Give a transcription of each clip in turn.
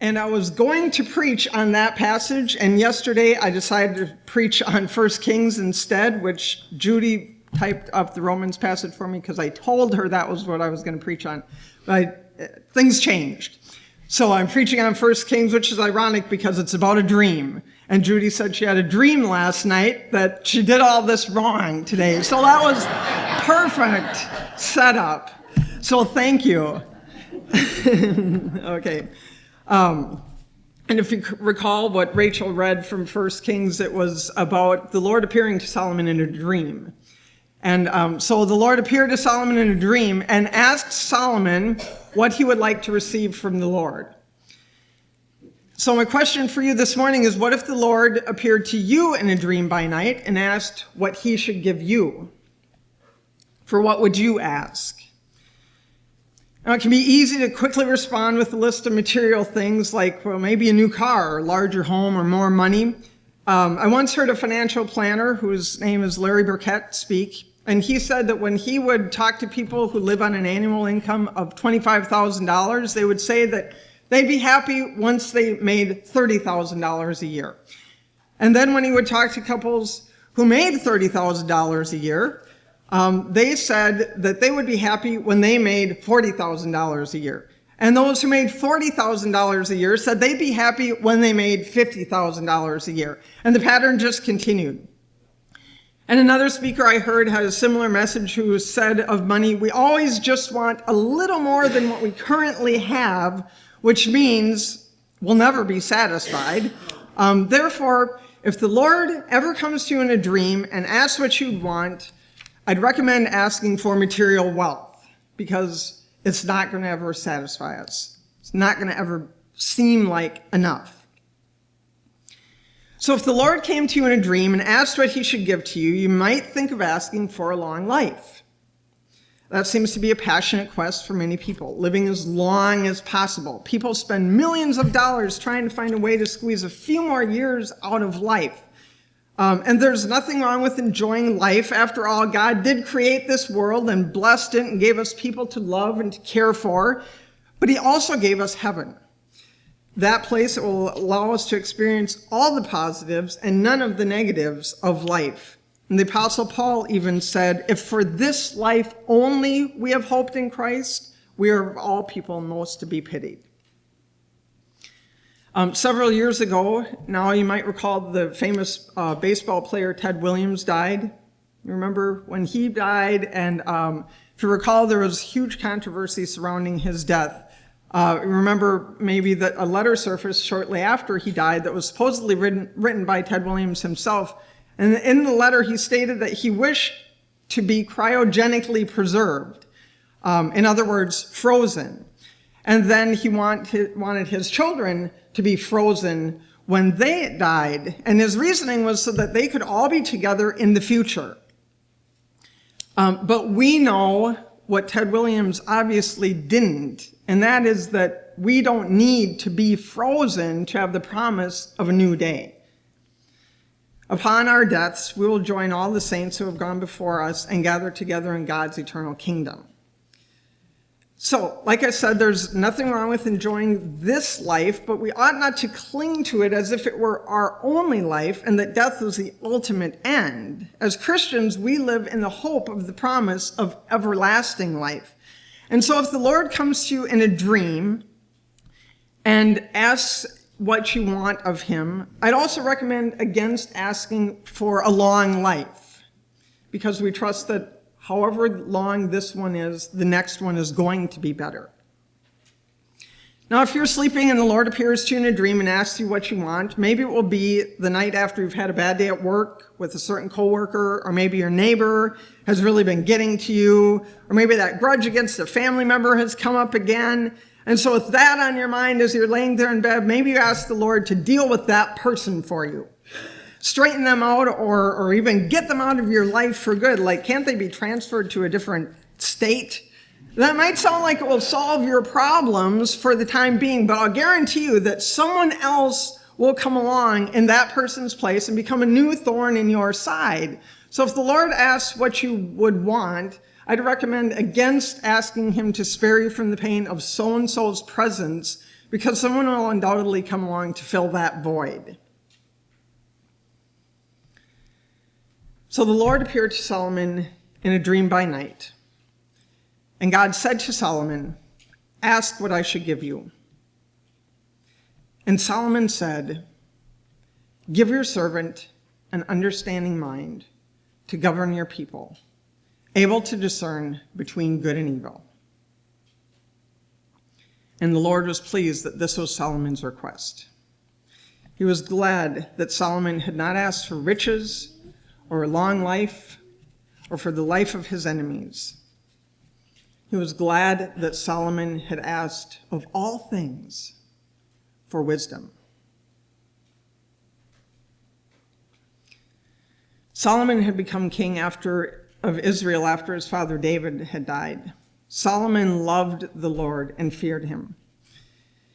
And I was going to preach on that passage, and yesterday I decided to preach on 1 Kings instead, which Judy typed up the Romans passage for me because I told her that was what I was going to preach on. But things changed. So I'm preaching on 1 Kings, which is ironic because it's about a dream. And Judy said she had a dream last night that she did all this wrong today. So that was perfect setup. So thank you. Okay. And if you recall what Rachel read from 1 Kings, it was about the Lord appearing to Solomon in a dream. And so the Lord appeared to Solomon in a dream and asked Solomon what he would like to receive from the Lord. So my question for you this morning is, what if the Lord appeared to you in a dream by night and asked what he should give you? For what would you ask? Now, it can be easy to quickly respond with a list of material things like, well, maybe a new car, or larger home, or more money. I once heard a financial planner whose name is Larry Burkett speak, and he said that when he would talk to people who live on an annual income of $25,000, they would say that they'd be happy once they made $30,000 a year. And then when he would talk to couples who made $30,000 a year, they said that they would be happy when they made $40,000 a year. And those who made $40,000 a year said they'd be happy when they made $50,000 a year. And the pattern just continued. And another speaker I heard had a similar message who said of money, we always just want a little more than what we currently have, which means we'll never be satisfied. Therefore, if the Lord ever comes to you in a dream and asks what you want, I'd recommend asking for material wealth, because it's not going to ever satisfy us. It's not going to ever seem like enough. So if the Lord came to you in a dream and asked what he should give to you, you might think of asking for a long life. That seems to be a passionate quest for many people, living as long as possible. People spend millions of dollars trying to find a way to squeeze a few more years out of life. And there's nothing wrong with enjoying life. After all, God did create this world and blessed it and gave us people to love and to care for. But he also gave us heaven. That place will allow us to experience all the positives and none of the negatives of life. And the Apostle Paul even said, if for this life only we have hoped in Christ, we are of all people most to be pitied. Several years ago, now you might recall the famous baseball player Ted Williams died. You remember when he died? And if you recall, there was huge controversy surrounding his death. Remember maybe that a letter surfaced shortly after he died that was supposedly written by Ted Williams himself. And in the letter, he stated that he wished to be cryogenically preserved. In other words, frozen. And then he wanted his children to be frozen when they died. And his reasoning was so that they could all be together in the future. But we know what Ted Williams obviously didn't, and that is that we don't need to be frozen to have the promise of a new day. Upon our deaths, we will join all the saints who have gone before us and gather together in God's eternal kingdom. So, like I said, there's nothing wrong with enjoying this life, but we ought not to cling to it as if it were our only life and that death was the ultimate end. As Christians, we live in the hope of the promise of everlasting life. And so if the Lord comes to you in a dream and asks what you want of him, I'd also recommend against asking for a long life, because we trust that however long this one is, the next one is going to be better. Now, if you're sleeping and the Lord appears to you in a dream and asks you what you want, maybe it will be the night after you've had a bad day at work with a certain coworker, or maybe your neighbor has really been getting to you, or maybe that grudge against a family member has come up again. And so with that on your mind as you're laying there in bed, maybe you ask the Lord to deal with that person for you. Straighten them out, or even get them out of your life for good. Like, can't they be transferred to a different state? That might sound like it will solve your problems for the time being, but I'll guarantee you that someone else will come along in that person's place and become a new thorn in your side. So if the Lord asks what you would want, I'd recommend against asking him to spare you from the pain of so-and-so's presence, because someone will undoubtedly come along to fill that void. So the Lord appeared to Solomon in a dream by night. And God said to Solomon, "Ask what I should give you." And Solomon said, "Give your servant an understanding mind to govern your people, able to discern between good and evil." And the Lord was pleased that this was Solomon's request. He was glad that Solomon had not asked for riches or a long life or for the life of his enemies. He was glad that Solomon had asked of all things for wisdom. Solomon had become king of Israel after his father David had died. Solomon loved the Lord and feared him.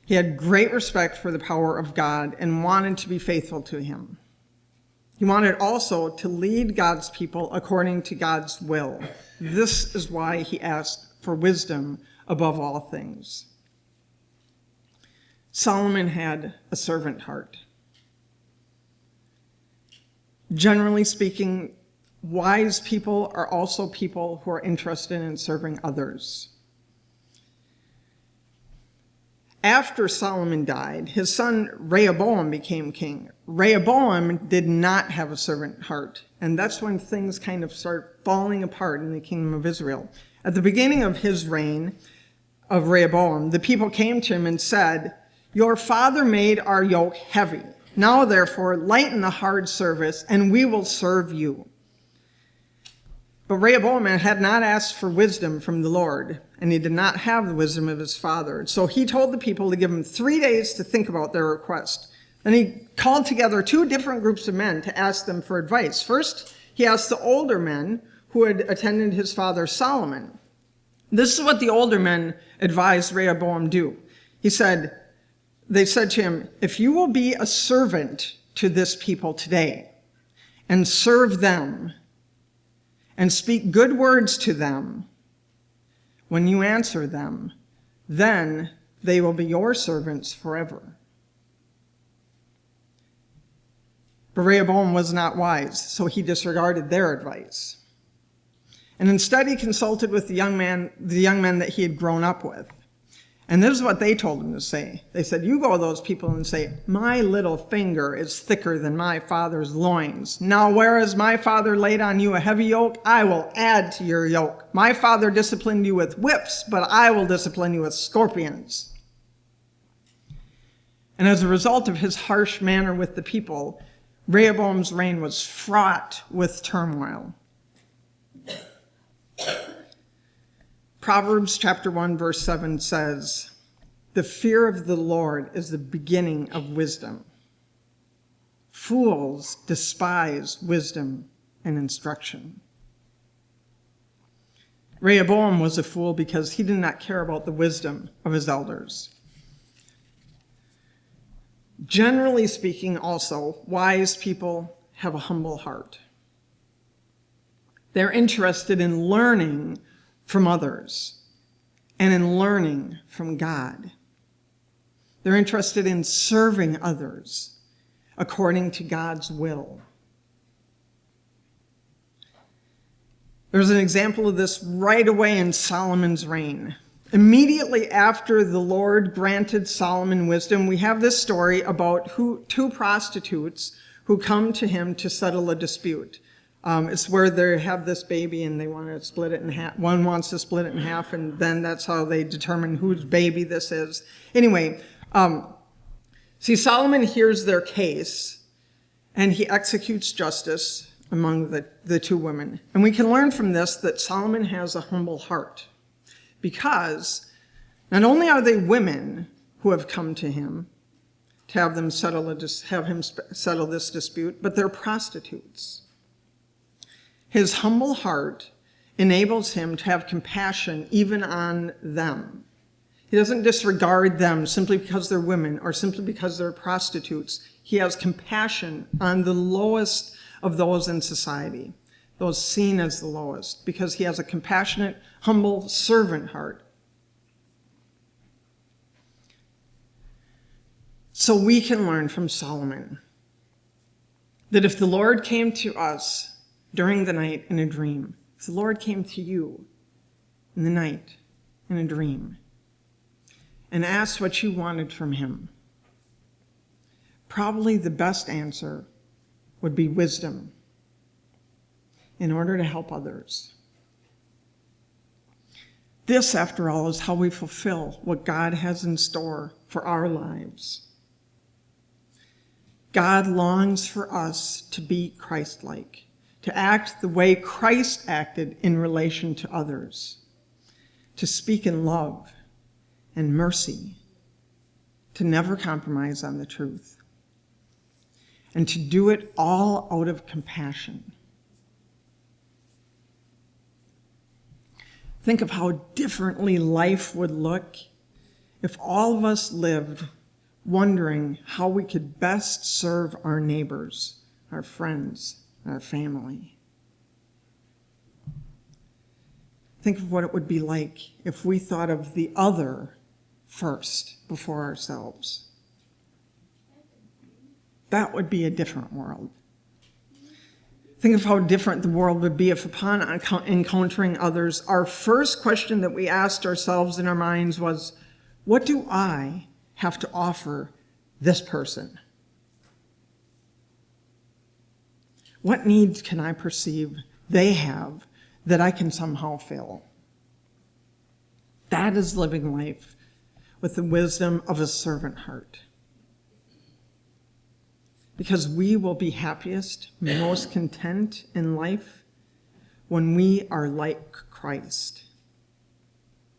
He had great respect for the power of God and wanted to be faithful to him. He wanted also to lead God's people according to God's will. This is why he asked for wisdom above all things. Solomon had a servant heart. Generally speaking, wise people are also people who are interested in serving others. After Solomon died, his son Rehoboam became king. Rehoboam did not have a servant heart, and that's when things kind of start falling apart in the kingdom of Israel. At the beginning of his reign of Rehoboam, the people came to him and said, "Your father made our yoke heavy. Now, therefore, lighten the hard service, and we will serve you." But Rehoboam had not asked for wisdom from the Lord, and he did not have the wisdom of his father. So he told the people to give him 3 days to think about their request. Then he called together 2 different groups of men to ask them for advice. First, he asked the older men who had attended his father Solomon. This is what the older men advised Rehoboam do. They said to him, "If you will be a servant to this people today and serve them and speak good words to them, when you answer them, then they will be your servants forever." But Rehoboam was not wise, so he disregarded their advice. And instead he consulted with the young men that he had grown up with. And this is what they told him to say. They said, "You go to those people and say, 'My little finger is thicker than my father's loins. Now, whereas my father laid on you a heavy yoke, I will add to your yoke. My father disciplined you with whips, but I will discipline you with scorpions.'" And as a result of his harsh manner with the people, Rehoboam's reign was fraught with turmoil. Proverbs chapter 1, verse 7 says, "The fear of the Lord is the beginning of wisdom. Fools despise wisdom and instruction." Rehoboam was a fool because he did not care about the wisdom of his elders. Generally speaking, also, wise people have a humble heart. They're interested in learning from others and in learning from God. They're interested in serving others according to God's will. There's an example of this right away in Solomon's reign. Immediately after the Lord granted Solomon wisdom, we have this story about 2 prostitutes who come to him to settle a dispute. It's where they have this baby and they want to split it in half. One wants to split it in half, and then that's how they determine whose baby this is. Anyway, Solomon hears their case, and he executes justice among the 2 women. And we can learn from this that Solomon has a humble heart, because not only are they women who have come to him to have him settle this dispute, but they're prostitutes. His humble heart enables him to have compassion even on them. He doesn't disregard them simply because they're women or simply because they're prostitutes. He has compassion on the lowest of those in society, those seen as the lowest, because he has a compassionate, humble servant heart. So we can learn from Solomon that if the Lord came to us during the night in a dream, if the Lord came to you in the night in a dream and asked what you wanted from him, probably the best answer would be wisdom in order to help others. This, after all, is how we fulfill what God has in store for our lives. God longs for us to be Christ-like, to act the way Christ acted in relation to others, to speak in love and mercy, to never compromise on the truth, and to do it all out of compassion. Think of how differently life would look if all of us lived wondering how we could best serve our neighbors, our friends, our family. Think of what it would be like if we thought of the other first before ourselves. That would be a different world. Think of how different the world would be if upon encountering others, our first question that we asked ourselves in our minds was, what do I have to offer this person? What needs can I perceive they have that I can somehow fill? That is living life with the wisdom of a servant heart. Because we will be happiest, most content in life when we are like Christ,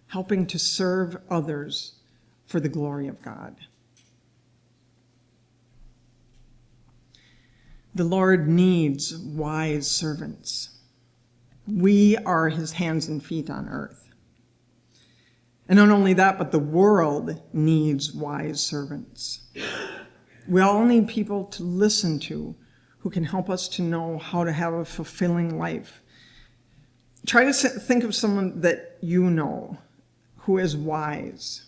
helping to serve others for the glory of God. The Lord needs wise servants. We are his hands and feet on earth. And not only that, but the world needs wise servants. We all need people to listen to who can help us to know how to have a fulfilling life. Try to think of someone that you know who is wise,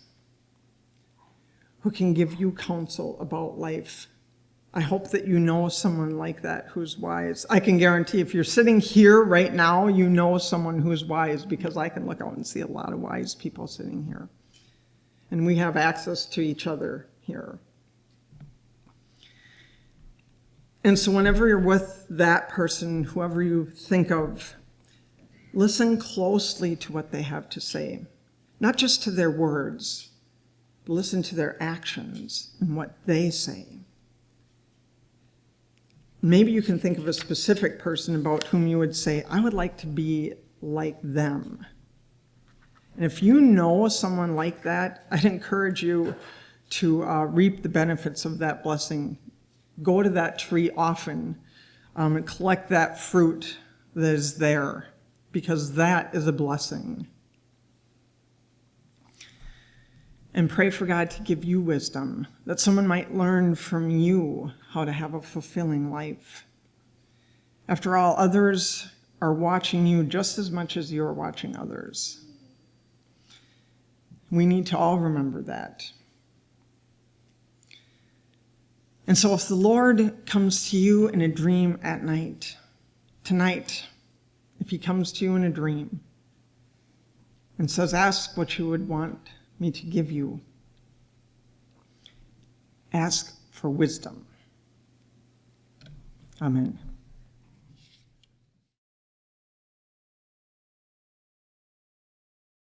who can give you counsel about life. I hope that you know someone like that who's wise. I can guarantee if you're sitting here right now, you know someone who's wise, because I can look out and see a lot of wise people sitting here. And we have access to each other here. And so whenever you're with that person, whoever you think of, listen closely to what they have to say. Not just to their words, but listen to their actions and what they say. Maybe you can think of a specific person about whom you would say, I would like to be like them. And if you know someone like that, I'd encourage you to reap the benefits of that blessing. Go to that tree often and collect that fruit that is there, because that is a blessing. And pray for God to give you wisdom, that someone might learn from you how to have a fulfilling life. After all, others are watching you just as much as you're watching others. We need to all remember that. And so if the Lord comes to you in a dream at night, tonight, if he comes to you in a dream and says, ask what you would want me to give you, ask for wisdom. Amen.